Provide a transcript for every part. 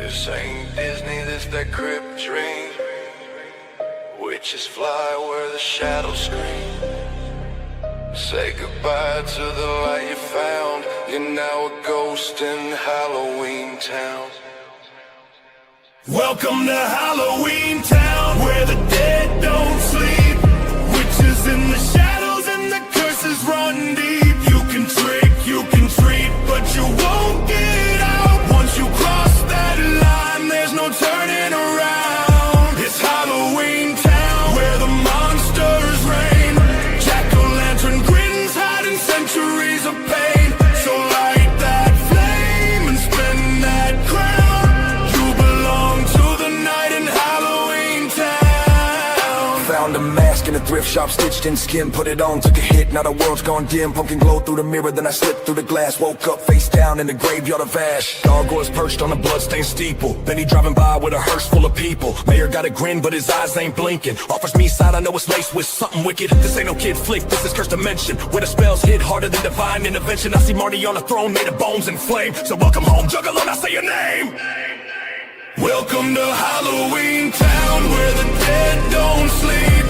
This ain't Disney, this that crib dream. Witches fly where the shadows scream. Say goodbye to the light you found. You're now a ghost in Halloween Town. Welcome to Halloween Town, where the dead don't sleep. Witches in the shadows and the curses run deep. You can trick, you can treat, but you won't get out. Once you cross that line, there's no turning around. It's Halloween Town, where the monsters reign. Jack-o'-lantern grins hiding centuries of pain. So light that flame and spin that crown. You belong to the night in Halloween Town. Found a mask in a thrift shop, stitched in skin, put it on, took a hit, now the world's gone dim. Pumpkin glow through the mirror, then I slipped through the glass. Woke up face down in the graveyard of ash. Gargoyles perched on a bloodstained steeple. Then he driving by with a hearse full of people. Mayor got a grin, but his eyes ain't blinking. Offers me side, I know it's laced with something wicked. This ain't no kid flick, this is cursed dimension, where the spells hit harder than divine intervention. I see Marty on a throne made of bones and flame. So welcome home, Juggalo, I say your name. Welcome to Halloween Town, where the dead don't sleep.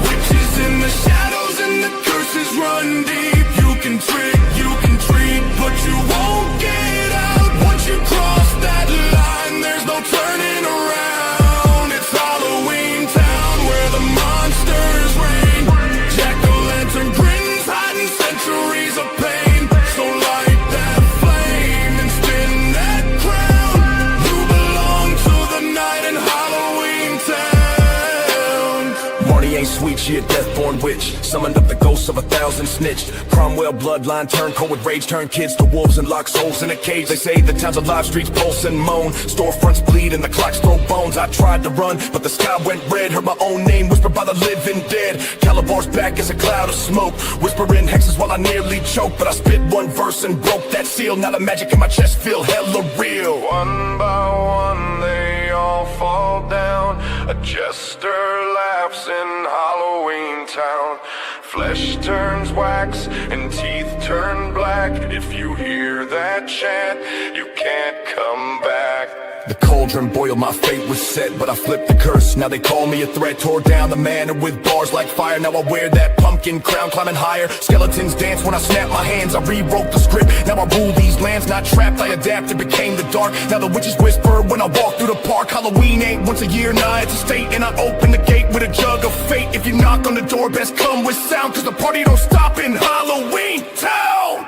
Witches in the shadows and the curses run deep. You can trick, you can treat, but you won't get out. Once you cross that line, there's no turning around. It's Halloween Town, where the monsters reign. Jack-o'-lantern grins hiding centuries of pain. So light that flame and spin that crown. You belong to the night in Halloween Town. Marty ain't sweet, she a death-born witch. Summoned up the ghosts of 1,000 snitched. Cromwell bloodline turned cold with rage, turned kids to wolves and lock souls in a cage. They say the town's alive, streets pulse and moan. Storefronts bleed and the clocks throw bones. I tried to run, but the sky went red. Heard my own name whispered by the living dead. Calabar's back as a cloud of smoke, whispering hexes while I nearly choked. But I spit one verse and broke that seal. Now the magic in my chest feel hella real. One by one they all fall down. A jester laughs in Halloween Town. Flesh turns wax and teeth turn black. If you hear that chant, you can't come back. The cauldron boiled, my fate was set, but I flipped the curse. Now they call me a threat. Tore down the manor with bars like fire. Now I wear that pumpkin crown, climbing higher. Skeletons dance when I snap my hands. I rewrote the script, now I rule these lands. Not trapped, I adapted, became the dark. Now the witches whisper when I walk through the park. Halloween ain't once a year, nah, it's a state. And I open the gate with a jug of fate. If you knock on the door, best come with sound, cause the party don't stop in Halloween Town.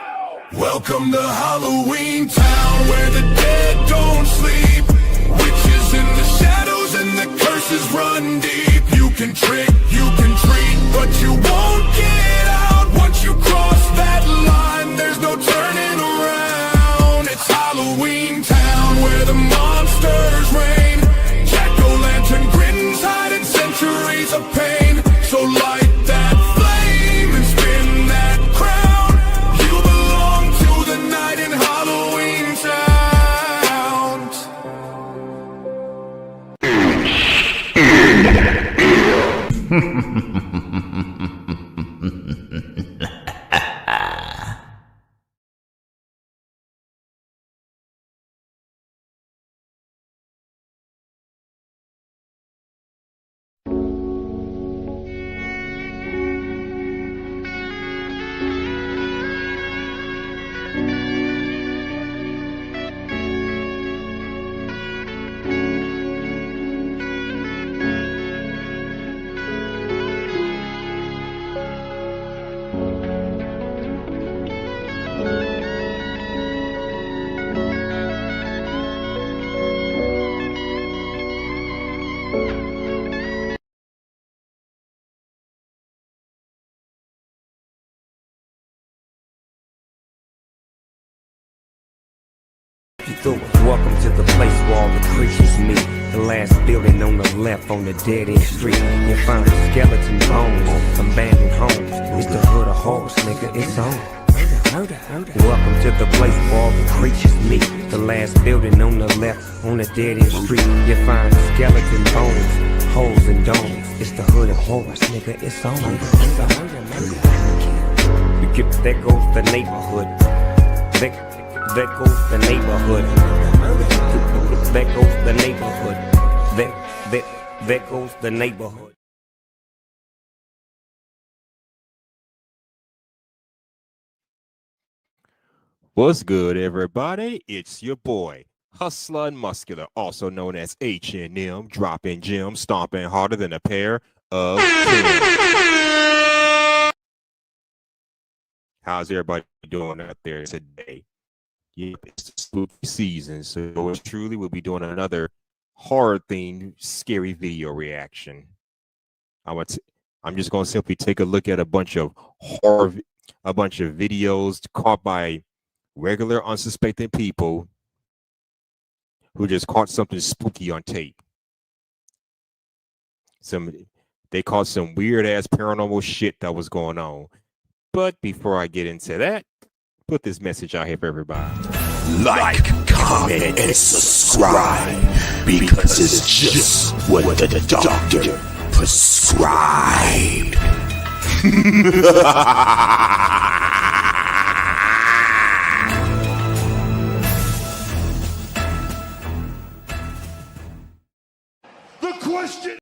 Welcome to Halloween Town, where the dead don't sleep. Witches in the shadows and the curses run deep. You can trick, you can treat, but you won't get out. Once you cross that line, there's no turning around. It's Halloween Town, where the monsters reign. Jack-o'-lantern grins hiding centuries of pain. So light that flame and spin that crown. You belong to the night in Halloween Town. Welcome to the place where all the creatures meet. The last building on the left on the dead-end street. You find skeleton bones, abandoned homes. It's the hood of horrors, nigga, it's on. Welcome to the place where all the creatures meet. The last building on the left on the dead-end street. You find skeleton bones, holes and domes. It's the hood of horrors, nigga, it's on. There goes the neighborhood. There goes the neighborhood. There goes the neighborhood. There goes the neighborhood. What's good, everybody? It's your boy, Hustler and Muscular, also known as H&M, dropping gems, stomping harder than a pair of Timbs. How's everybody doing out there today? Yep, it's the spooky season, so yours truly will be doing another horror-themed, scary video reaction. I'm just going to simply take a look at a bunch of videos caught by regular unsuspecting people who just caught something spooky on tape. They caught some weird ass paranormal shit that was going on. But before I get into that, put this message out here for everybody. Like, comment, and subscribe, because it's just what the doctor prescribed. The question.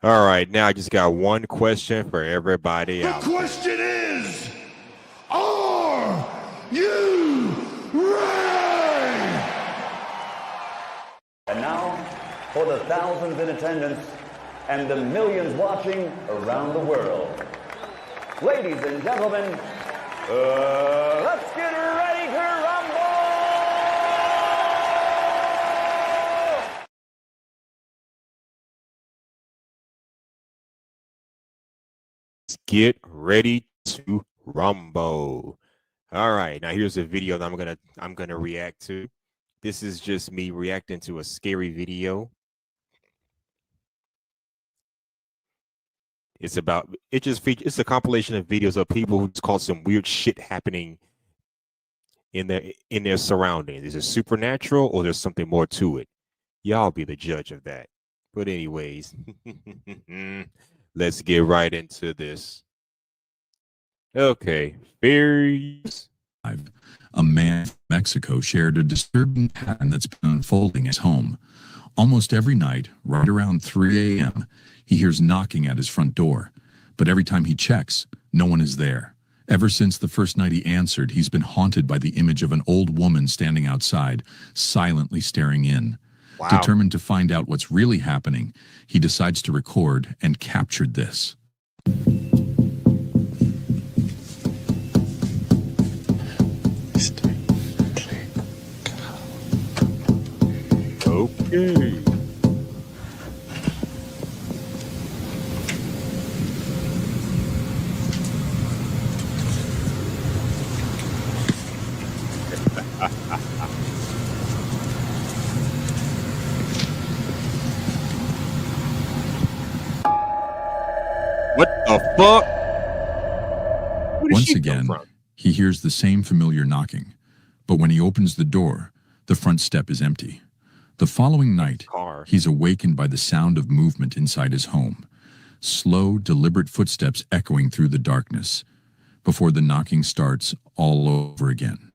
All right, now I just got one question for everybody The out. question is, are you ready? And now, for the thousands in attendance and the millions watching around the world. Ladies and gentlemen, let's get ready to rumble! Get ready to rumble. All right, now here's a video that I'm gonna react to. This is just me reacting to a scary video. It's a compilation of videos of people who just caught some weird shit happening in their surroundings. Is it supernatural or there's something more to it? Y'all be the judge of that. But anyways, let's get right into this. Okay, fairies. A man from Mexico shared a disturbing pattern that's been unfolding at his home. Almost every night, right around 3 a.m., he hears knocking at his front door. But every time he checks, no one is there. Ever since the first night he answered, he's been haunted by the image of an old woman standing outside, silently staring in. Wow. Determined to find out what's really happening, he decides to record and captured this. Okay. What the fuck? Where did Once she come again, from? he hears the same familiar knocking, but when he opens the door, the front step is empty. The following night, Car. he's awakened by the sound of movement inside his home. Slow, deliberate footsteps echoing through the darkness before the knocking starts all over again.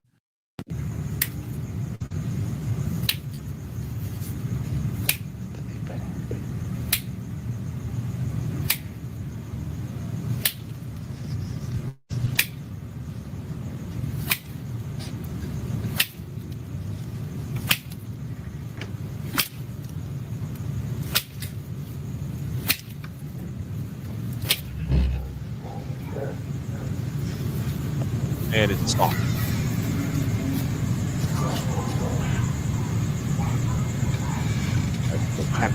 And it's off.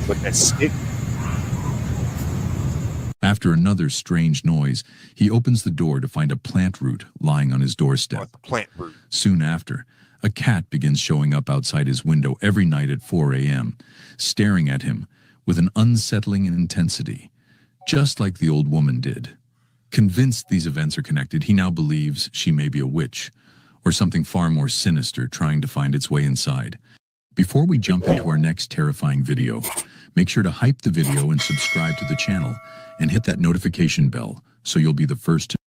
With that stick. After another strange noise, he opens the door to find a plant root lying on his doorstep. Plant root. Soon after, a cat begins showing up outside his window every night at 4 a.m., staring at him with an unsettling intensity, just like the old woman did. Convinced these events are connected, he now believes she may be a witch, or something far more sinister trying to find its way inside. Before we jump into our next terrifying video, make sure to hype the video and subscribe to the channel, and hit that notification bell so you'll be the first to...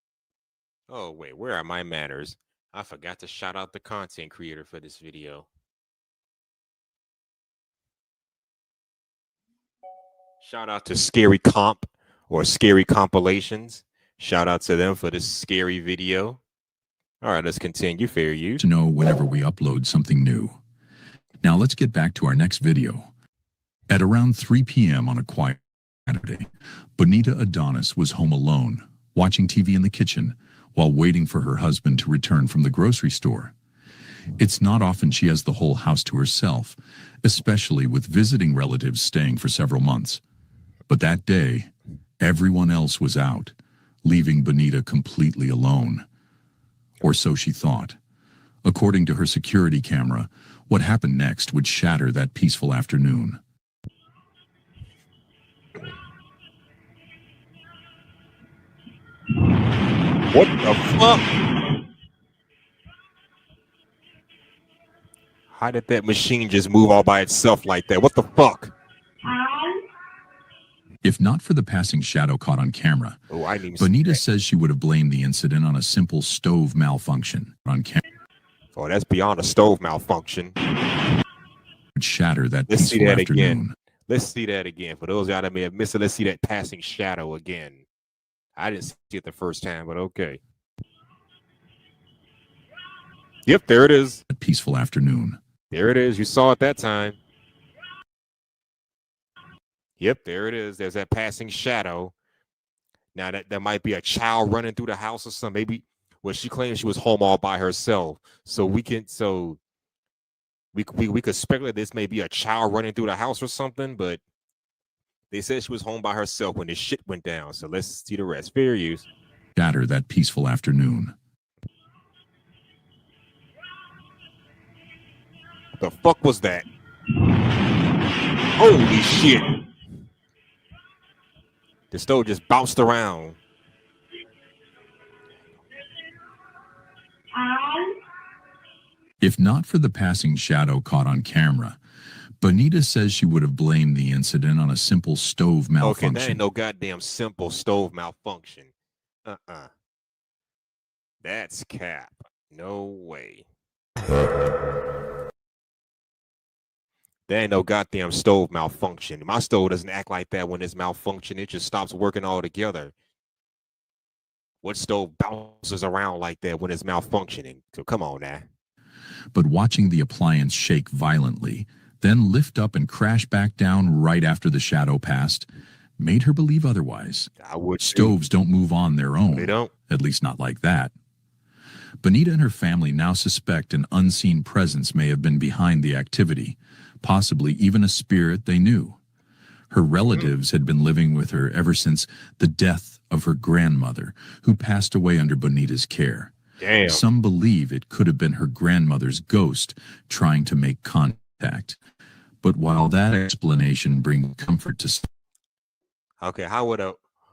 Oh, wait, where are my manners? I forgot to shout out the content creator for this video. Shout out to Scary Comp or Scary Compilations. Shout out to them for this scary video. All right, let's continue. Fair use. To know whenever we upload something new. Now let's get back to our next video. At around 3 p.m. on a quiet Saturday, Bonita Adonis was home alone, watching TV in the kitchen while waiting for her husband to return from the grocery store. It's not often she has the whole house to herself, especially with visiting relatives staying for several months. But that day, everyone else was out, leaving Bonita completely alone. Or so she thought. According to her security camera, what happened next would shatter that peaceful afternoon. What the fuck? How did that machine just move all by itself like that? What the fuck? If not for the passing shadow caught on camera, Oh, I didn't even see Bonita that. says she would have blamed the incident on a simple stove malfunction. On camera Oh, that's beyond a stove malfunction. would shatter that Let's see peaceful that afternoon. again. Let's see that again. For those out that may have missed it, let's see that passing shadow again. I didn't see it the first time, but okay. Yep, there it is. That peaceful afternoon. There it is. You saw it that time. Yep, there it is. There's that passing shadow. Now that might be a child running through the house or something. Maybe she claims she was home all by herself. So we could speculate this may be a child running through the house or something, but they said she was home by herself when this shit went down. So let's see the rest. Fair use. Shatter that peaceful afternoon. What the fuck was that? Holy shit. The stove just bounced around. If not for the passing shadow caught on camera, Bonita says she would have blamed the incident on a simple stove Okay, malfunction. that ain't no goddamn simple stove malfunction. That's cap. No way. That ain't no goddamn stove malfunction. My stove doesn't act like that when it's malfunction. It just stops working altogether. What stove bounces around like that when it's malfunctioning? So come on now. But watching the appliance shake violently, then lift up and crash back down right after the shadow passed, made her believe otherwise. I would too. Stoves don't move on their own. They don't. At least not like that. Bonita and her family now suspect an unseen presence may have been behind the activity, possibly even a spirit they knew. Her relatives had been living with her ever since the death of her grandmother, who passed away under Bonita's care. Damn. Some believe it could have been her grandmother's ghost trying to make contact. But while that explanation brings comfort to some, Okay,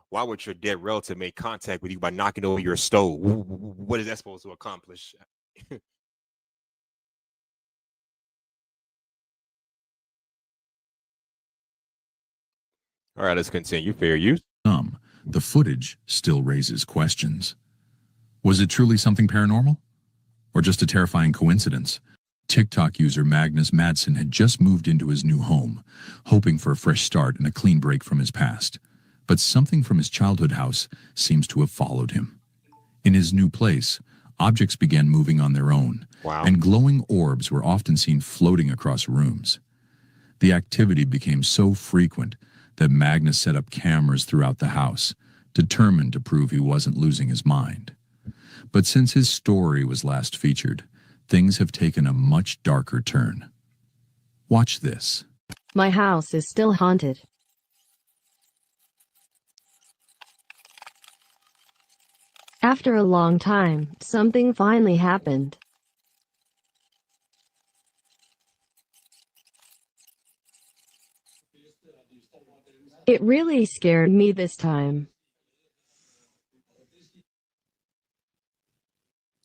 why would your dead relative make contact with you by knocking over your stove? What is that supposed to accomplish? All right, let's continue. Fair use. the footage still raises questions. Was it truly something paranormal? Or just a terrifying coincidence? TikTok user Magnus Madsen had just moved into his new home, hoping for a fresh start and a clean break from his past. But something from his childhood house seems to have followed him. In his new place, objects began moving on their own, Wow. and glowing orbs were often seen floating across rooms. The activity became so frequent that Magnus set up cameras throughout the house, determined to prove he wasn't losing his mind. But since his story was last featured, things have taken a much darker turn. Watch this. My house is still haunted. After a long time, something finally happened. It really scared me this time.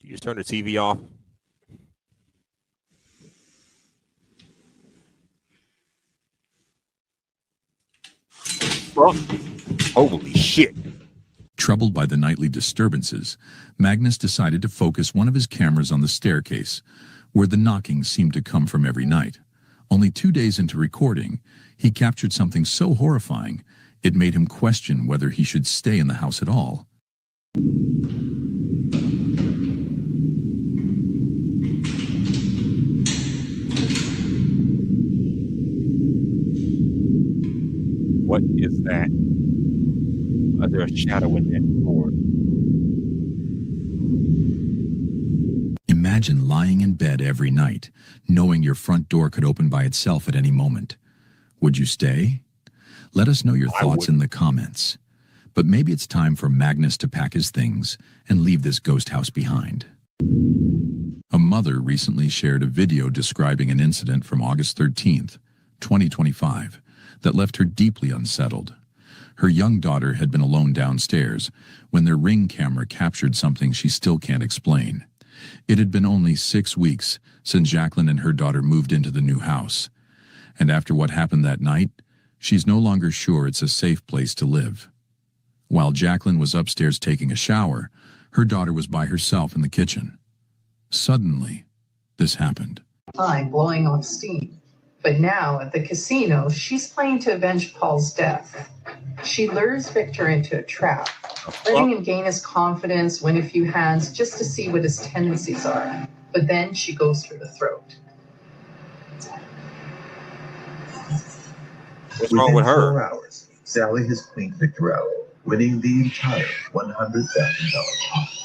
You just turn the TV off. Holy shit. Troubled by the nightly disturbances, Magnus decided to focus one of his cameras on the staircase, where the knocking seemed to come from every night. Only 2 days into recording, he captured something so horrifying, it made him question whether he should stay in the house at all. What is that? Is there a shadow in that door? Imagine lying in bed every night, knowing your front door could open by itself at any moment. Would you stay? Let us know your thoughts in the comments. But maybe it's time for Magnus to pack his things and leave this ghost house behind. A mother recently shared a video describing an incident from August 13th, 2025, that left her deeply unsettled. Her young daughter had been alone downstairs when their Ring camera captured something she still can't explain. It had been only 6 weeks since Jacqueline and her daughter moved into the new house. And after what happened that night, she's no longer sure it's a safe place to live. While Jacqueline was upstairs taking a shower, her daughter was by herself in the kitchen. Suddenly, this happened. Time blowing off steam. But now at the casino, she's playing to avenge Paul's death. She lures Victor into a trap, letting him gain his confidence, win a few hands just to see what his tendencies are. But then she goes for the throat. What's wrong with her? 4 hours, Sally has cleaned Victor out, winning the entire $100,000.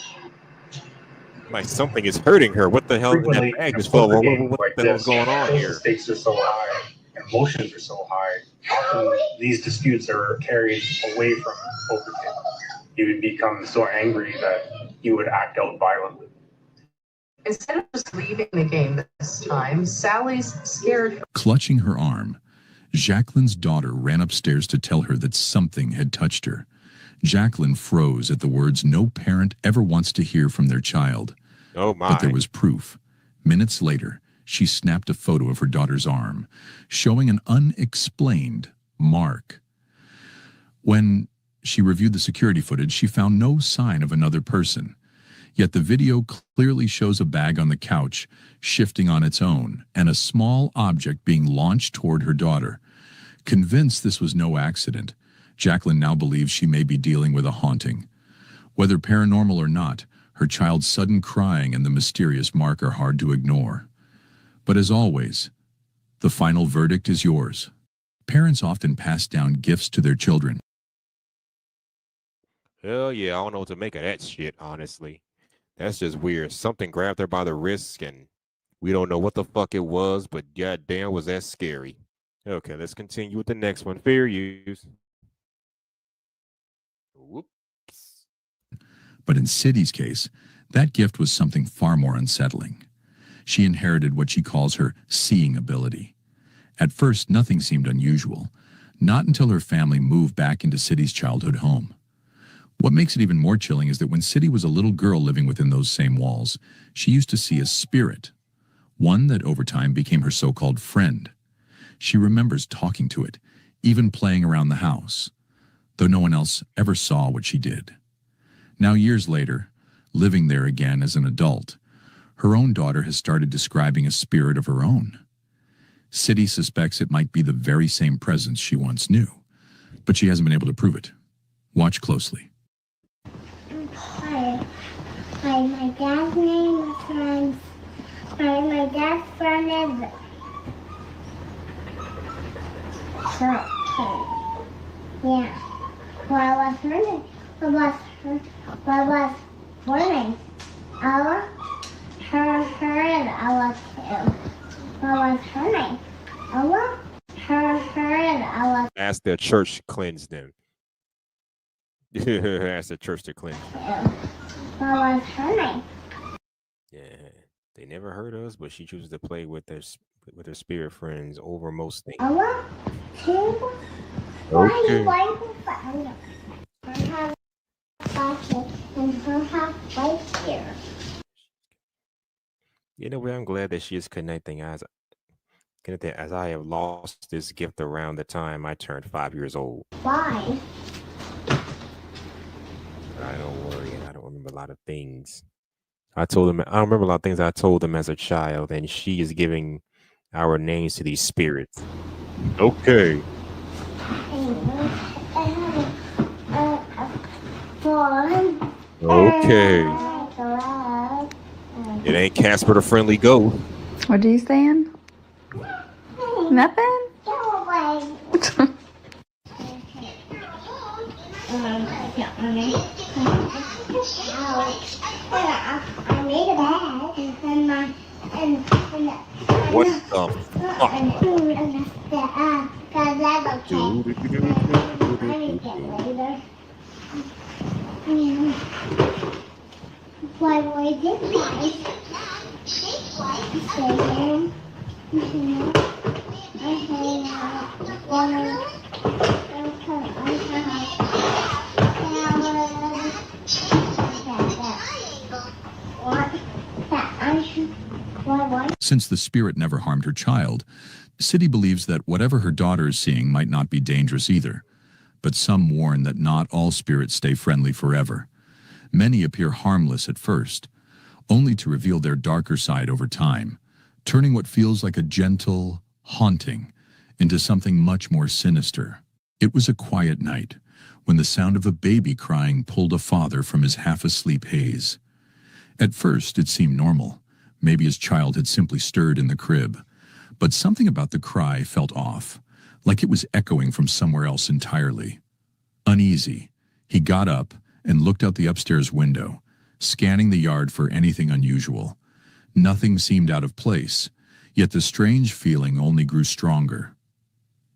Like something is hurting her. What the hell is that bag is full of? What the hell's going on here? The stakes are so high, emotions are so high. Often these disputes are carried away from poker table. You would become so angry that you would act out violently. Instead of just leaving the game this time, Sally's scared. Clutching her arm, Jacqueline's daughter ran upstairs to tell her that something had touched her. Jacqueline froze at the words no parent ever wants to hear from their child. Oh my. But there was proof. Minutes later, she snapped a photo of her daughter's arm, showing an unexplained mark. When she reviewed the security footage, she found no sign of another person. Yet the video clearly shows a bag on the couch shifting on its own and a small object being launched toward her daughter. Convinced this was no accident, Jacqueline now believes she may be dealing with a haunting. Whether paranormal or not, her child's sudden crying and the mysterious mark are hard to ignore. But as always, the final verdict is yours. Parents often pass down gifts to their children. Hell yeah, I don't know what to make of that shit, honestly. That's just weird. Something grabbed her by the wrist and we don't know what the fuck it was, but goddamn was that scary. Okay, let's continue with the next one. Fair use. Whoops. But in Siddi's case, that gift was something far more unsettling. She inherited what she calls her seeing ability. At first, nothing seemed unusual, not until her family moved back into Siddi's childhood home. What makes it even more chilling is that when Siddi was a little girl living within those same walls, she used to see a spirit, one that over time became her so-called friend. She remembers talking to it, even playing around the house, though no one else ever saw what she did. Now, years later, living there again as an adult, her own daughter has started describing a spirit of her own. Siddi suspects it might be the very same presence she once knew, but she hasn't been able to prove it. Watch closely. Hi, my dad's name is Franz. My dad's friend is Ken. Yeah. What was her name? What was her name? Ella? Her and Ella too. What was her name? Ella? Her and Ella Ask the church to cleanse them. Ask the church to cleanse them. too. What was her name? Yeah, they never heard us, but she chooses to play with her spirit friends over most things. Ella? Too? Okay. Why you found her? Her have flashing and her have right here. You know what? I'm glad that she is connecting as I have lost this gift around the time I turned 5 years old. Why? lot of things. I told him, I remember a lot of things I told him as a child, and she is giving our names to these spirits. Okay. Okay. It ain't Casper the Friendly Ghost. What are you saying? Nothing? I made a bed What the fuck? and food and cause that's okay. I need to get later. Why would this guys stay here? I hang out. Since the spirit never harmed her child, City believes that whatever her daughter is seeing might not be dangerous either. But some warn that not all spirits stay friendly forever. Many appear harmless at first, only to reveal their darker side over time, turning what feels like a gentle haunting into something much more sinister. It was a quiet night when the sound of a baby crying pulled a father from his half-asleep haze. At first, it seemed normal. Maybe his child had simply stirred in the crib. But something about the cry felt off, like it was echoing from somewhere else entirely. Uneasy, he got up and looked out the upstairs window, scanning the yard for anything unusual. Nothing seemed out of place, yet the strange feeling only grew stronger.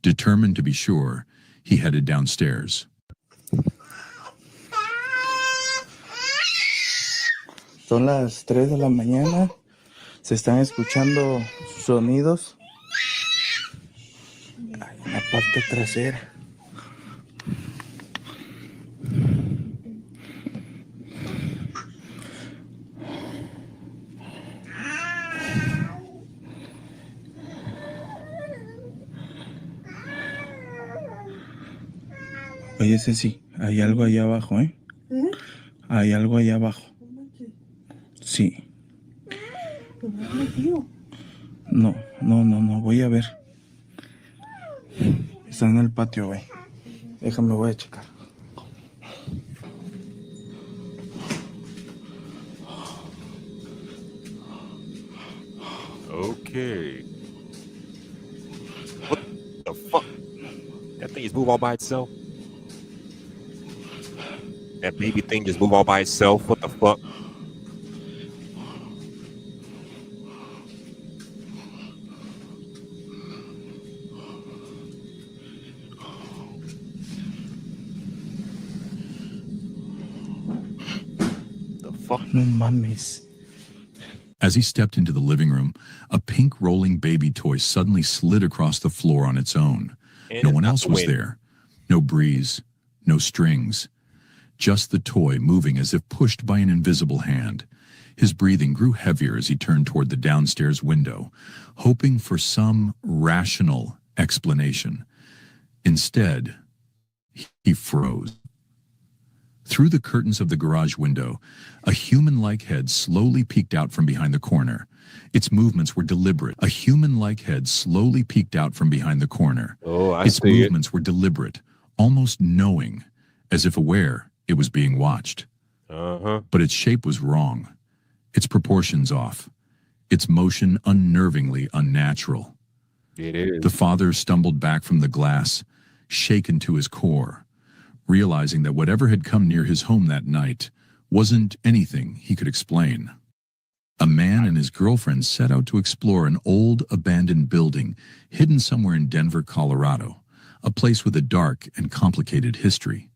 Determined to be sure, he headed downstairs. Son las 3 de la mañana. Se están escuchando sonidos en la parte trasera. Oye, Ceci, hay algo allá abajo, ¿eh? Hay algo allá abajo. Sí. No, voy a ver. Está en el patio, güey. Déjame, voy a checar. Okay. What the fuck? That thing just move all by itself? That baby thing just move all by itself? What the fuck? No mames. As he stepped into the living room, a pink rolling baby toy suddenly slid across the floor on its own. No one else was there. No breeze, no strings. Just the toy moving as if pushed by an invisible hand. His breathing grew heavier as he turned toward the downstairs window, hoping for some rational explanation. Instead, he froze. Through the curtains of the garage window, a human-like head slowly peeked out from behind the corner. Its movements were deliberate. A human-like head slowly peeked out from behind the corner. Its movements were deliberate, almost knowing, as if aware it was being watched. But its shape was wrong, its proportions off, its motion unnervingly unnatural. It is. The father stumbled back from the glass, shaken to his core, realizing that whatever had come near his home that night wasn't anything he could explain. A man and his girlfriend set out to explore an old, abandoned building hidden somewhere in Denver, Colorado, a place with a dark and complicated history.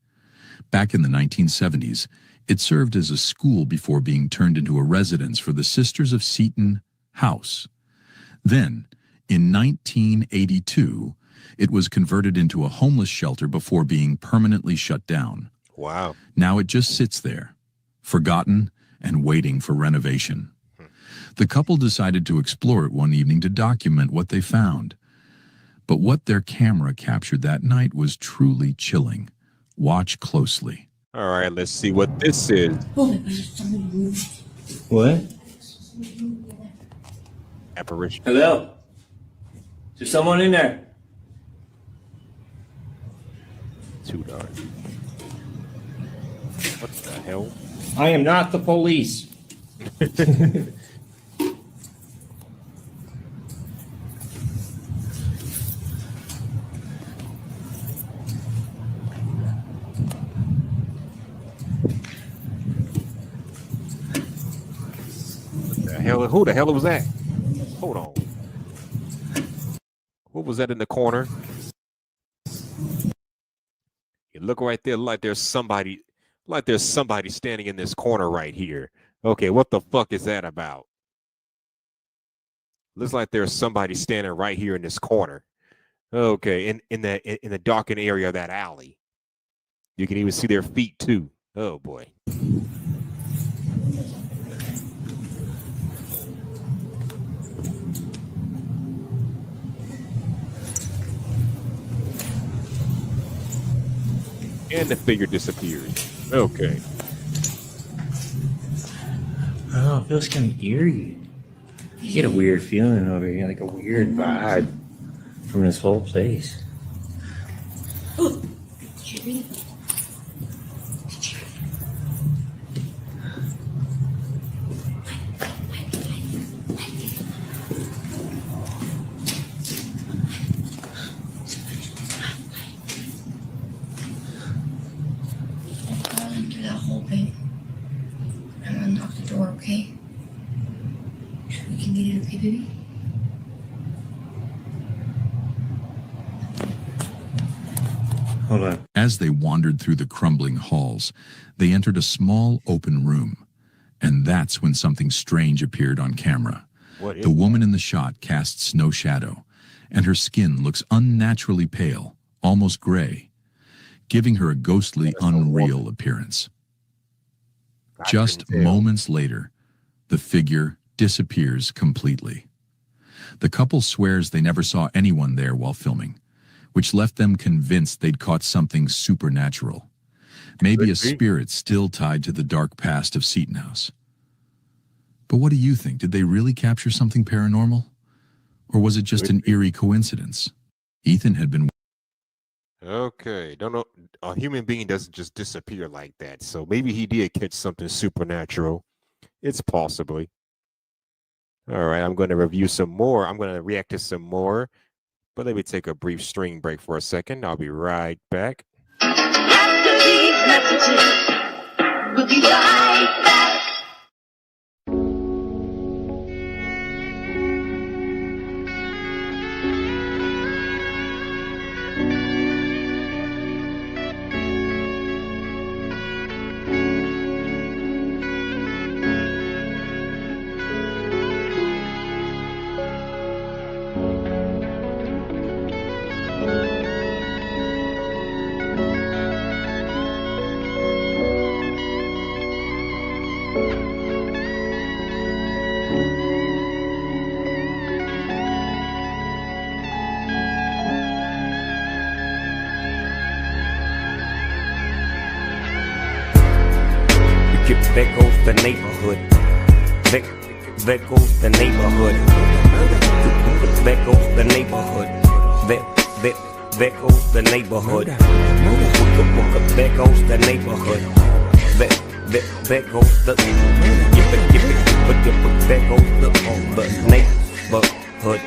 Back in the 1970s, it served as a school before being turned into a residence for the Sisters of Seton House. Then, in 1982, it was converted into a homeless shelter before being permanently shut down. Wow. Now it just sits there, forgotten and waiting for renovation. The couple decided to explore it one evening to document what they found. But what their camera captured that night was truly chilling. Watch closely. All right, let's see what this is. What? Apparition. Hello? Is there someone in there? $2. What the hell? I am not the police. Who the hell was that? Hold on. What was that in the corner? You look right there like there's somebody standing in this corner right here. Okay, what the fuck is that about? Looks like there's somebody standing right here in this corner. Okay, in the darkened area of that alley. You can even see their feet too. Oh boy. And the figure disappeared. Okay. Oh, it feels kind of eerie. You get a weird feeling over here, like a weird vibe from this whole place. Okay? We can get it, okay, baby? Hold on. As they wandered through the crumbling halls, they entered a small open room. And that's when something strange appeared on camera. The woman in the shot casts no shadow, and her skin looks unnaturally pale, almost gray, giving her a ghostly, unreal appearance. Just moments later, the figure disappears completely. The couple swears they never saw anyone there while filming, which left them convinced they'd caught something supernatural. Maybe a spirit still tied to the dark past of Seton House. But what do you think? Did they really capture something paranormal? Or was it just an eerie coincidence? Ethan had been... Okay, don't know. A human being doesn't just disappear like that. So maybe he did catch something supernatural. It's possibly. All right, I'm going to review some more. I'm going to react to some more. But let me take a brief string break for a second. I'll be right back. After these messages, we'll be right back. There goes the neighborhood. There goes the neighborhood. There goes the neighborhood. There goes the neighborhood. There goes the neighborhood. There goes the neighborhood.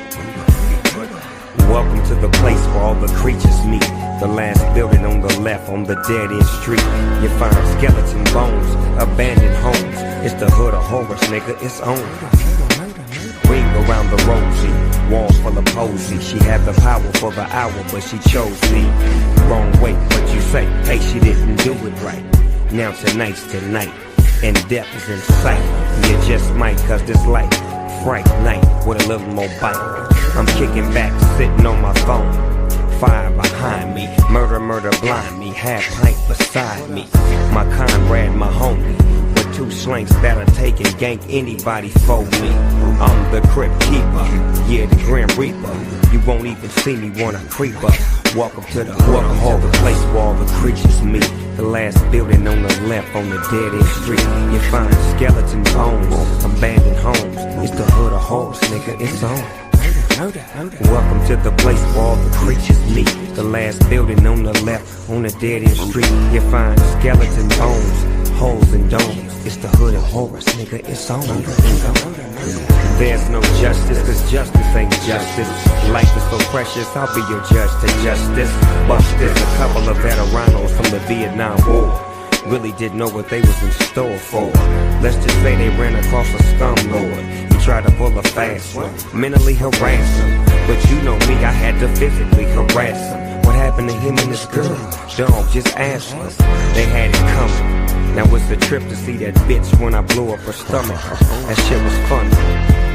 Welcome to the place where all the creatures meet. The last building on the left on the dead-end street. You find skeleton bones, abandoned homes. It's the hood of horrors, nigga, it's on. Ring around the rosy, walls full of posy. She had the power for the hour, but she chose the wrong way. But you say, hey, she didn't do it right. Now tonight's tonight, and death is in sight. You just might, cause this life, fright night with a little more bite. I'm kicking back, sitting on my phone. Fire behind me, murder blind me. Half pint beside me, my comrade, my homie. With two slinks that'll take and gank anybody for me. I'm the crypt keeper, yeah, the grim reaper. You won't even see me wanna creep up. Welcome to the hall, the place where all the creatures meet. The last building on the left on the dead-end street. You find skeleton bones, abandoned homes. It's the hood of horrors, nigga, it's on. Welcome to the place where all the creatures meet. The last building on the left on the dead-end street. You find skeleton bones, holes and domes. It's the hood of horrors, nigga, it's on. There's no justice, cause justice ain't justice. Life is so precious, I'll be your judge to justice. Busters, a couple of veteranos from the Vietnam War. Really didn't know what they was in store for. Let's just say they ran across a slumlord. He tried to pull a fast one, mentally harass him. But you know me, I had to physically harass him. What happened to him and his girl? Dog, just ask us. They had it coming. Now it's a trip to see that bitch when I blew up her stomach. That shit was funny.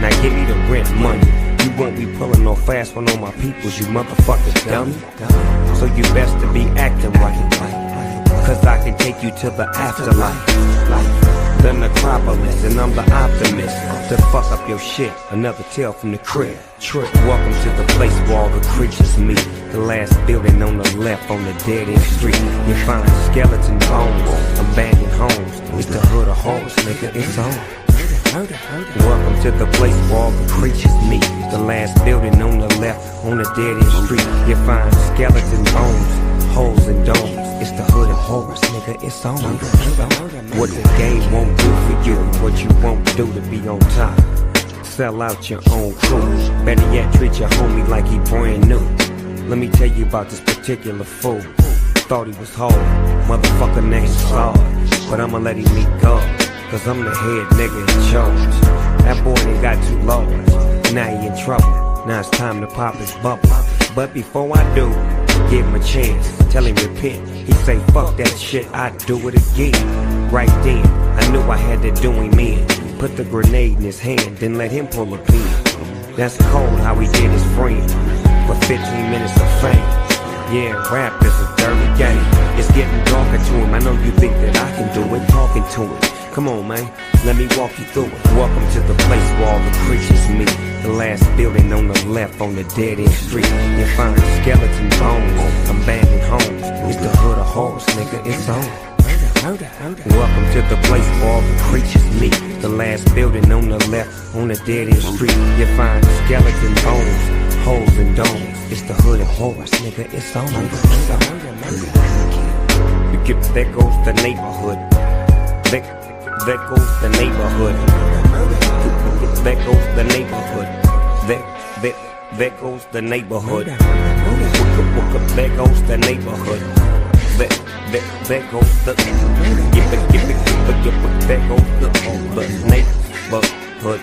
Now give me the rent money. You won't be pulling no fast one on my peoples, you motherfucking dummy. So you best to be acting right. Cause I can take you to the afterlife, the necropolis, and I'm the optimist. To fuck up your shit, another tale from the crib. Welcome to the place where all the creatures meet. The last building on the left on the dead-end street. You find skeleton bones, abandoned homes. It's the hood of horrors, nigga, it's on. Welcome to the place where all the creatures meet. The last building on the left on the dead-end street. You find skeleton bones, holes and domes. It's the hood of horrors, nigga, it's on. What the game won't do for you, what you won't do to be on top. Sell out your own crew. Better yet, treat your homie like he brand new. Let me tell you about this particular fool. Thought he was whole, motherfucker named Saul. But I'ma let him meet God, cause I'm the head nigga in charge. That boy done got too large, now he in trouble. Now it's time to pop his bubble. But before I do, give him a chance, tell him repent. He say fuck that shit, I do it again. Right then, I knew I had to do him in. Put the grenade in his hand, then let him pull a pin. That's cold how he did his friend, for 15 minutes of fame. Yeah, rap is a dirty game. It's getting darker to him, I know you think that I can do it, talking to him. Come on, man, let me walk you through it. Welcome to the place where all the creatures meet. The last building on the left on the dead-end street. You find skeleton bones, abandoned homes. It's the hood of horrors, nigga, it's on. Welcome to the place where all the creatures meet. The last building on the left on the dead-end street. You find skeleton bones, holes and domes. It's the hood of horrors, nigga, it's on. There goes the neighborhood. There goes the neighborhood. There goes the neighborhood. There goes the neighborhood. There goes the neighborhood. There goes the neighborhood.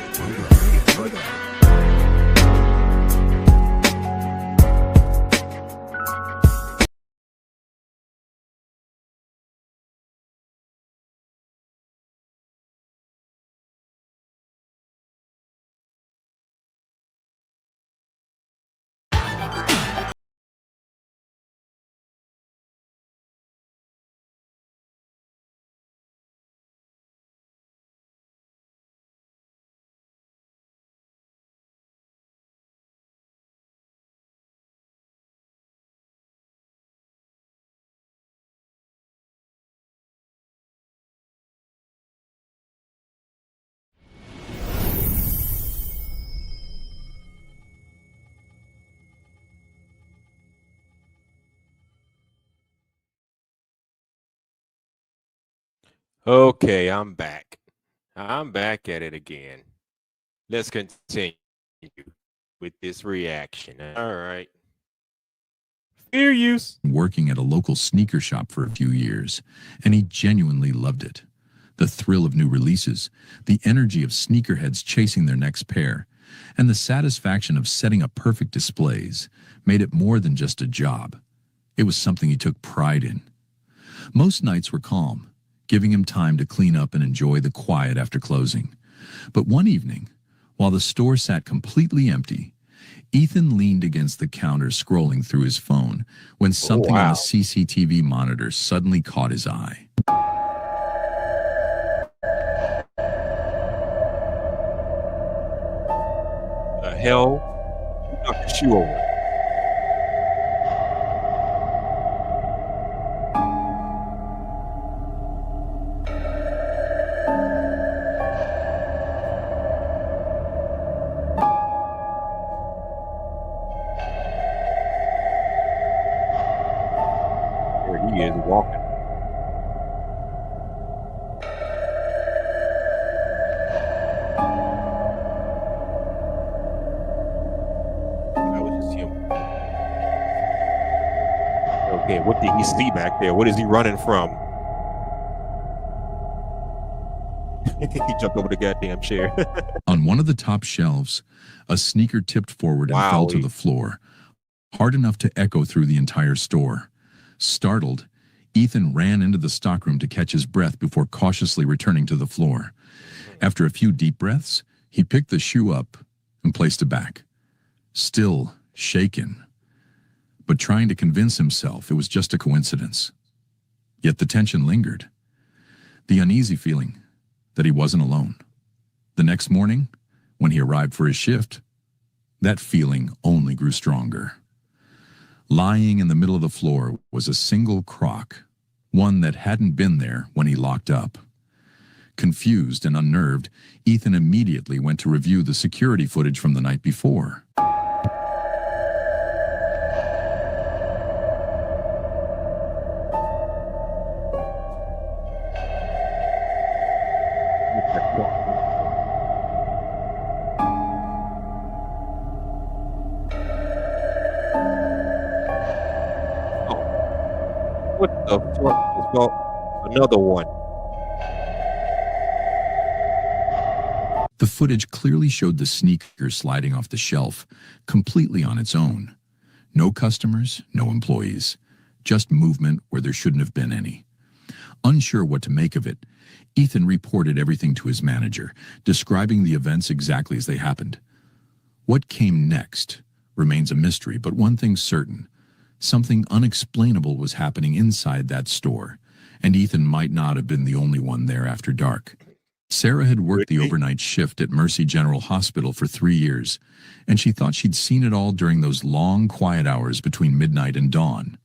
Okay, I'm back. I'm back at it again. Let's continue with this reaction. All right. Fair use. Working at a local sneaker shop for a few years, and he genuinely loved it. The thrill of new releases, the energy of sneakerheads chasing their next pair, and the satisfaction of setting up perfect displays made it more than just a job. It was something he took pride in. Most nights were calm, giving him time to clean up and enjoy the quiet after closing. But one evening, while the store sat completely empty, Ethan leaned against the counter scrolling through his phone when something on the CCTV monitor suddenly caught his eye. The hell? Knock the shoe over. And what did he see back there? What is he running from? He jumped over the goddamn chair. On one of the top shelves, a sneaker tipped forward and fell to the floor, hard enough to echo through the entire store. Startled, Ethan ran into the stockroom to catch his breath before cautiously returning to the floor. After a few deep breaths, he picked the shoe up and placed it back. Still shaken, but trying to convince himself it was just a coincidence. Yet the tension lingered. The uneasy feeling that he wasn't alone. The next morning, when he arrived for his shift, that feeling only grew stronger. Lying in the middle of the floor was a single crock, one that hadn't been there when he locked up. Confused and unnerved, Ethan immediately went to review the security footage from the night before. What the fuck? Well, another one. The footage clearly showed the sneaker sliding off the shelf, completely on its own. No customers, no employees, just movement where there shouldn't have been any. Unsure what to make of it, Ethan reported everything to his manager, describing the events exactly as they happened. What came next remains a mystery, but one thing's certain. Something unexplainable was happening inside that store, and Ethan might not have been the only one there after dark. Sarah had worked the overnight shift at Mercy General Hospital for 3 years, and she thought she'd seen it all during those long, quiet hours between midnight and dawn.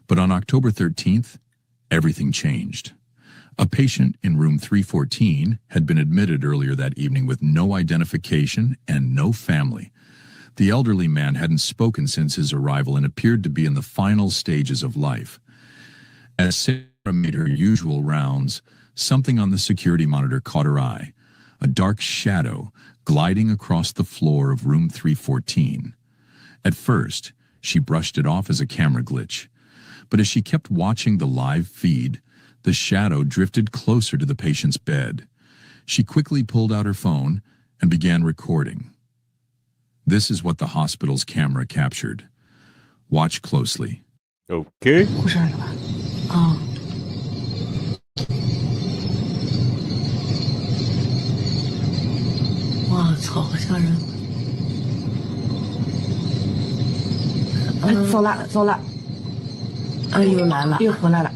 But on October 13th, everything changed. A patient in room 314 had been admitted earlier that evening with no identification and no family. The elderly man hadn't spoken since his arrival and appeared to be in the final stages of life. As Sarah made her usual rounds, something on the security monitor caught her eye, a dark shadow gliding across the floor of room 314. At first, she brushed it off as a camera glitch, but as she kept watching the live feed, the shadow drifted closer to the patient's bed. She quickly pulled out her phone and began recording. This is what the hospital's camera captured. Watch closely. Okay. 护士来了吧？啊、哇操，好吓人！走了走了，又来了，又回来了。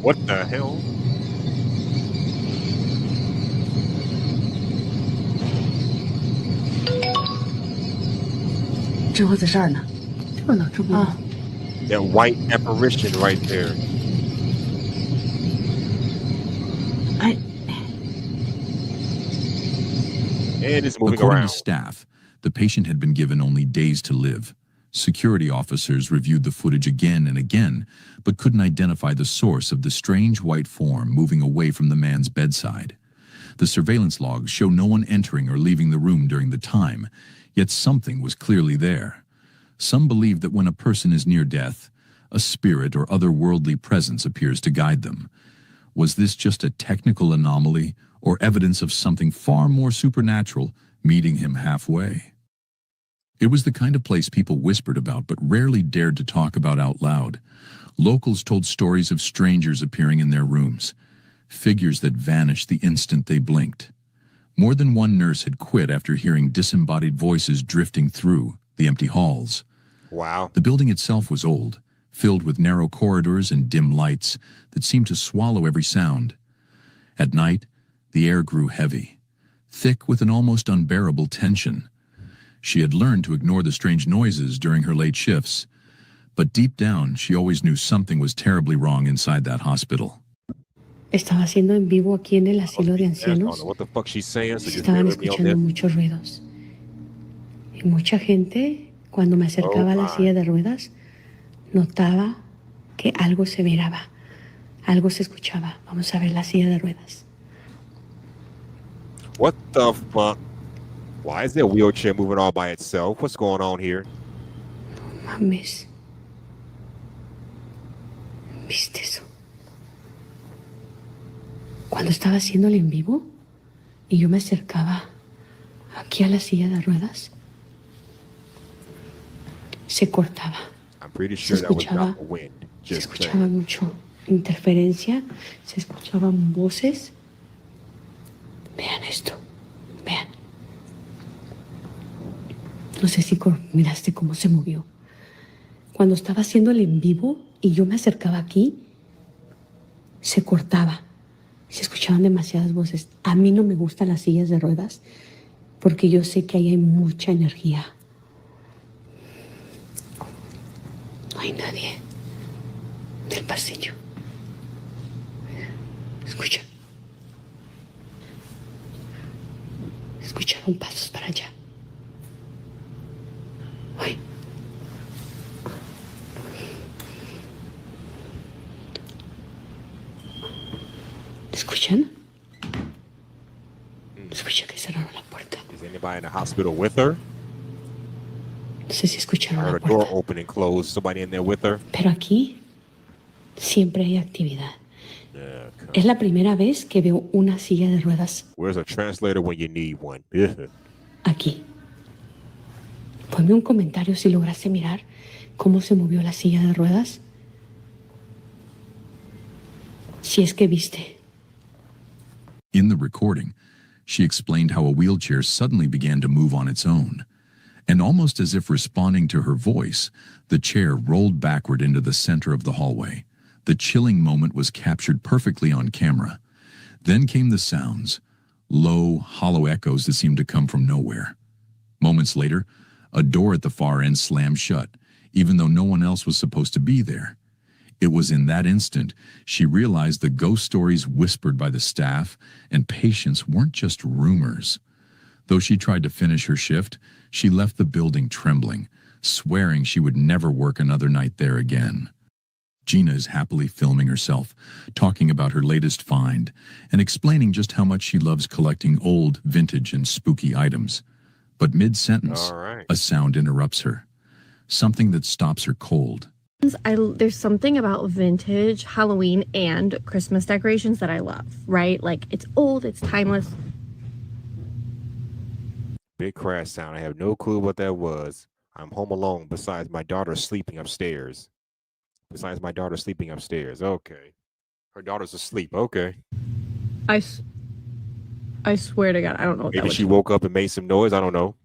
What the hell? 这回在这儿呢，这呢，这不啊。 That white apparition right there. And it's moving According around. to staff, the patient had been given only days to live. Security officers reviewed the footage again and again, but couldn't identify the source of the strange white form moving away from the man's bedside. The surveillance logs show no one entering or leaving the room during the time, yet something was clearly there. Some believe that when a person is near death, a spirit or otherworldly presence appears to guide them. Was this just a technical anomaly or evidence of something far more supernatural meeting him halfway? It was the kind of place people whispered about but rarely dared to talk about out loud. Locals told stories of strangers appearing in their rooms, figures that vanished the instant they blinked. More than one nurse had quit after hearing disembodied voices drifting through the empty halls. Wow. The building itself was old, filled with narrow corridors and dim lights that seemed to swallow every sound. At night, the air grew heavy, thick with an almost unbearable tension. She had learned to ignore the strange noises during her late shifts, but deep down she always knew something was terribly wrong inside that hospital. Estaba haciendo en vivo aquí en el asilo de I don't know ancianos. what the fuck she's saying. So just Estaban bear with me on escuchando this. muchos ruidos. Y mucha gente, cuando me acercaba a la silla de ruedas, notaba que algo se miraba, algo se escuchaba. Vamos a ver la silla de ruedas. What the fuck? Why is that wheelchair moving all by itself? What's going on here? Mames. ¿Viste eso? Cuando estaba haciendo el en vivo y yo me acercaba aquí a la silla de ruedas, se cortaba. I'm pretty sure that was not the wind. Se Just escuchaba mucho interferencia, se escuchaban voces. Vean esto, vean. No sé si miraste cómo se movió. Cuando estaba haciendo el en vivo y yo me acercaba aquí, se cortaba. Se escuchaban demasiadas voces. A mí no me gustan las sillas de ruedas porque yo sé que ahí hay mucha energía. No hay nadie del pasillo. Escucha. Escucharon pasos para allá. Ay. ¿Escuchan? Escucha que cerraron la puerta. Is anybody in the hospital with her? No sé si I escucharon heard la a puerta. door open and close. Somebody in there with her? Pero aquí siempre hay actividad. Yeah, Es la primera vez que veo una silla de ruedas where's a translator when you need one? aquí. Ponme un comentario si lograste mirar cómo se movió la silla de ruedas. Si es que viste. In the recording, she explained how a wheelchair suddenly began to move on its own. And almost as if responding to her voice, the chair rolled backward into the center of the hallway. The chilling moment was captured perfectly on camera. Then came the sounds, low, hollow echoes that seemed to come from nowhere. Moments later, a door at the far end slammed shut, even though no one else was supposed to be there. It was in that instant she realized the ghost stories whispered by the staff and patients weren't just rumors. Though she tried to finish her shift, she left the building trembling, swearing she would never work another night there again. Gina is happily filming herself, talking about her latest find, and explaining just how much she loves collecting old, vintage, and spooky items. But mid-sentence, a sound interrupts her, something that stops her cold. There's something about vintage Halloween and Christmas decorations that I love, right? Like, it's old, it's timeless. Big crash sound. I have no clue what that was. I'm home alone besides my daughter sleeping upstairs. Okay. Her daughter's asleep. Okay. I swear to God, I don't know what that Maybe was. she woke up and made some noise. I don't know.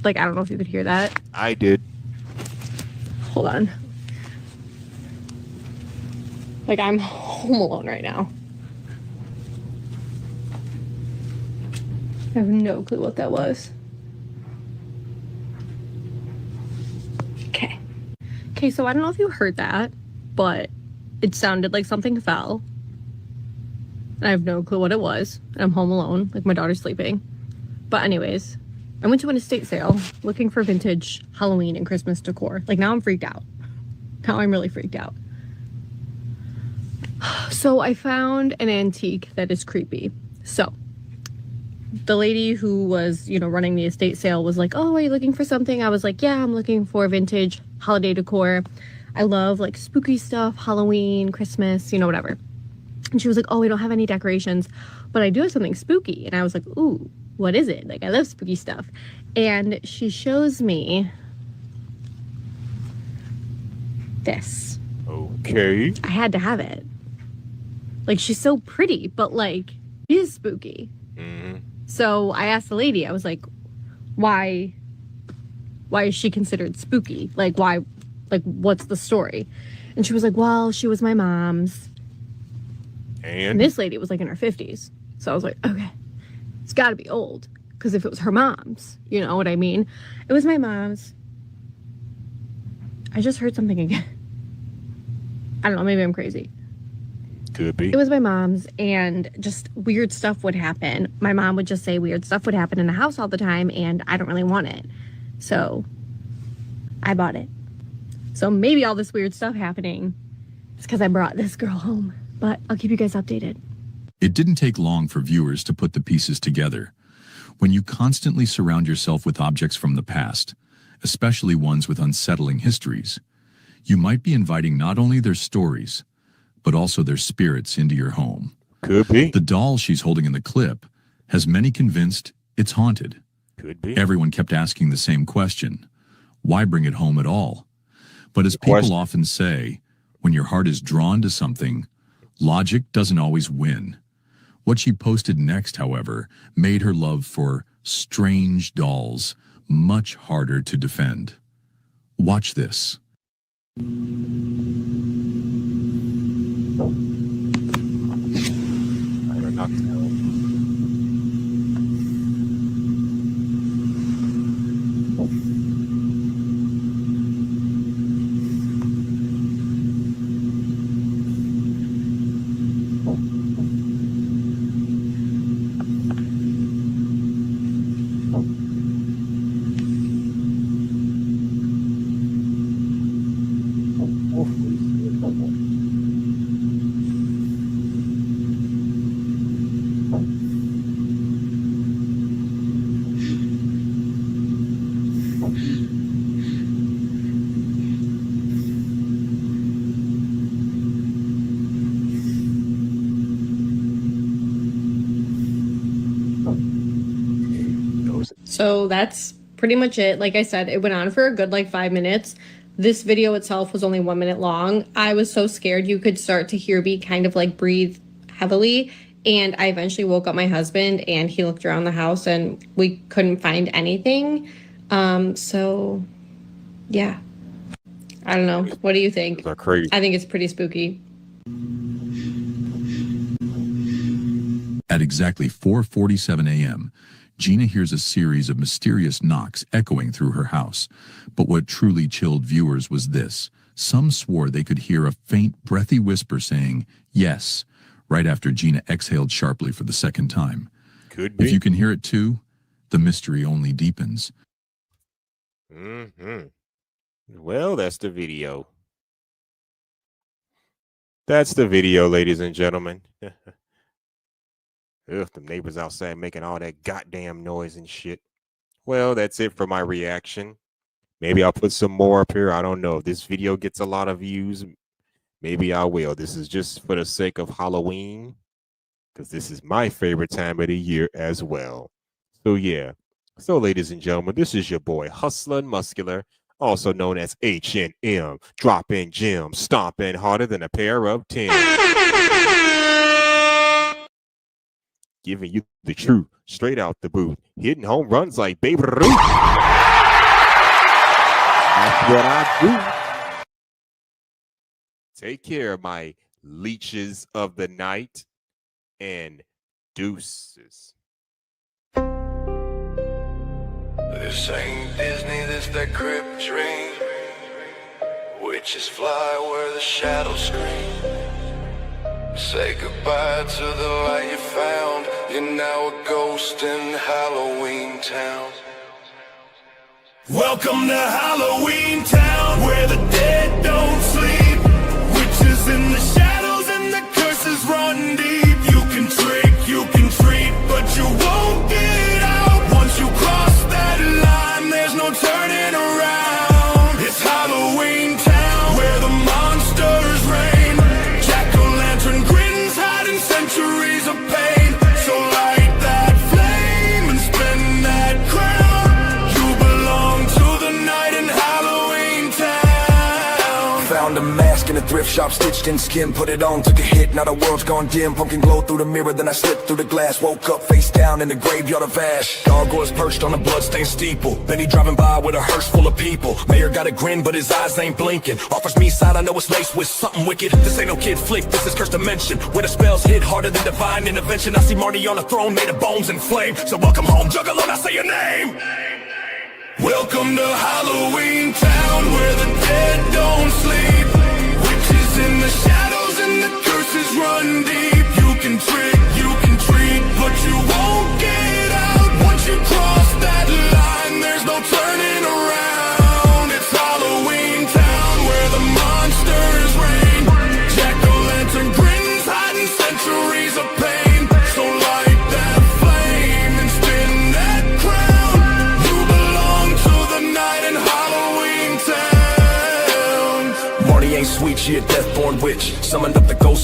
Like, I don't know if you could hear that. I did. Hold on. Like, I'm home alone right now. I have no clue what that was. Okay. Okay, so I don't know if you heard that, but it sounded like something fell. I have no clue what it was. And I'm home alone, like my daughter's sleeping. But anyways, I went to an estate sale looking for vintage Halloween and Christmas decor. Like, now I'm freaked out. Now I'm really freaked out. So I found an antique that is creepy. So the lady who was, running the estate sale was like, "Oh, are you looking for something?" I was like, "Yeah, I'm looking for vintage holiday decor. I love like spooky stuff, Halloween, Christmas, whatever." And she was like, "Oh, we don't have any decorations, but I do have something spooky." And I was like, "Ooh, what is it?" Like, I love spooky stuff. And she shows me this. Okay. I had to have it. Like, she's so pretty, but like, she is spooky. Mm-hmm. So I asked the lady, I was like, why is she considered spooky? Like, why, like, what's the story? And she was like, "Well, she was my mom's." And this lady was like in her 50s. So I was like, okay, it's got to be old. Because if it was her mom's, you know what I mean? It was my mom's. I just heard something again. I don't know, maybe I'm crazy. Could be. It was my mom's, and just weird stuff would happen. My mom would just say weird stuff would happen in the house all the time, and I don't really want it. So I bought it. So maybe all this weird stuff happening is because I brought this girl home. But I'll keep you guys updated. It didn't take long for viewers to put the pieces together. When you constantly surround yourself with objects from the past, especially ones with unsettling histories, you might be inviting not only their stories, but also their spirits into your home. Could be. The doll she's holding in the clip has many convinced it's haunted. Could be. Everyone kept asking the same question. Why bring it home at all? But as people often say, when your heart is drawn to something, logic doesn't always win. What she posted next, however, made her love for strange dolls much harder to defend. Watch this. I don't know. So that's pretty much it. Like I said, it went on for a good 5 minutes. This video itself was only 1 minute long. I was so scared. You could start to hear me kind of breathe heavily. And I eventually woke up my husband and he looked around the house and we couldn't find anything. So yeah, I don't know. What do you think? Those are crazy. I think it's pretty spooky. At exactly 4:47 a.m., Gina hears a series of mysterious knocks echoing through her house. But what truly chilled viewers was this. Some swore they could hear a faint, breathy whisper saying, "Yes," right after Gina exhaled sharply for the second time. Could be. If you can hear it too, the mystery only deepens. Well, that's the video. That's the video, ladies and gentlemen. Ugh, the neighbors outside making all that goddamn noise and shit. Well, that's it for my reaction. Maybe I'll put some more up here. I don't know. If this video gets a lot of views, maybe I will. This is just for the sake of Halloween, because this is my favorite time of the year as well. So, yeah. So, ladies and gentlemen, this is your boy, Hustler and Muscular, also known as H&M, dropping gems, stomping harder than a pair of 10. Giving you the truth straight out the booth, hitting home runs like Babe Ruth. That's what I do. Take care, my leeches of the night, and deuces. This ain't Disney, this that crypt dream. Witches fly where the shadows scream. Say goodbye to the light you found. You're now a ghost in Halloween Town. Welcome to Halloween Town, where the dead don't sleep. Witches in the shadows and the curses run deep. You can trick, you can treat, but you won't get out. Once you cross that line, there's no turning around. It's Halloween Town, where the monsters reign. Jack-o'-lantern grins hiding centuries of pain. So light that flame and spin that crown. You belong to the night in Halloween Town. Found a mask in a thrift shop, stitched in skin, put it on, took a hit, now the world's gone dim. Pumpkin glow through the mirror, then I slipped through the glass. Woke up face down in the graveyard of ash. Gargoyles perched on a bloodstained steeple. Benny driving by with a hearse full of people. Mayor got a grin, but his eyes ain't blinking. Offers me side, I know it's laced with something wicked. This ain't no kid flick, this is cursed dimension, where the spells hit harder than divine intervention. I see Marty on a throne made of bones and flame. So welcome home, Juggalo, I say your name. Welcome to Halloween Town, where the dead don't sleep. Witches in the shadows and the curses run deep. You can trick, you can treat, but you won't get out. Once you cross that line, there's no turning around. It's Halloween Town, where the monsters reign. Jack-o'-lantern grins hiding centuries of pain. So light that flame and spin that crown. You belong to the night in Halloween Town.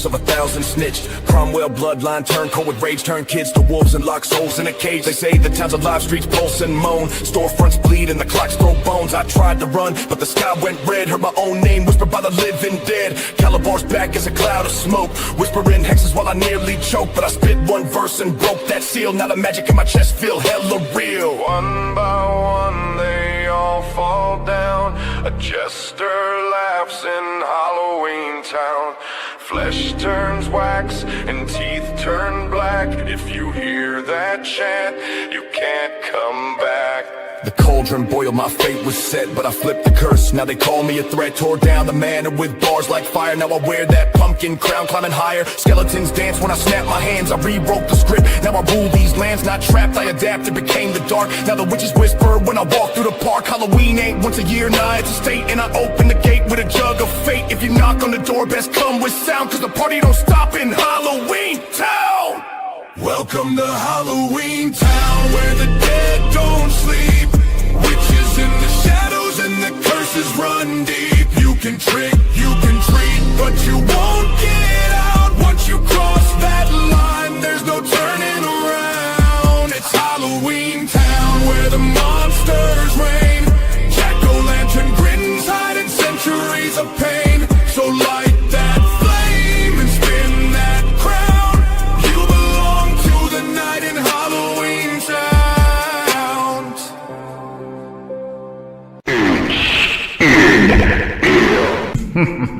curse of 1,000 snitched. Cromwell bloodline turned cold with rage, turned kids to wolves and lock souls in a cage. They say the town's alive, streets pulse and moan, storefronts bleed and the clocks throw bones. I tried to run, but the sky went red. Heard my own name whispered by the living dead. Calabar's back as a cloud of smoke, whispering hexes while I nearly choked. But I spit one verse and broke that seal. Now the magic in my chest feel hella real. One by one they all fall down. A jester laughs in Halloween Town. Flesh turns wax and teeth turn black. If you hear that chant, you can't come back. The cauldron boiled, my fate was set, but I flipped the curse. Now they call me a threat, tore down the manor with bars like fire. Now I wear that pumpkin crown, climbing higher. Skeletons dance when I snap my hands, I rewrote the script. Now I rule these lands, not trapped, I adapted, became the dark. Now the witches whisper when I walk through the park. Halloween ain't once a year, nah, it's a state. And I open the gate with a jug of fate. If you knock on the door, best come with sound, cause the party don't stop in Halloween Town. Welcome to Halloween Town, where the dead don't sleep. Witches in the shadows and the curses run deep. You can trick, you can treat, but you won't get out. Once you cross that line, there's no turning around. It's Halloween Town, where the monsters reign. Jack-o'-lantern grins hiding centuries of pain. So light that flame and spin that crown. You belong to the night in Halloween Town.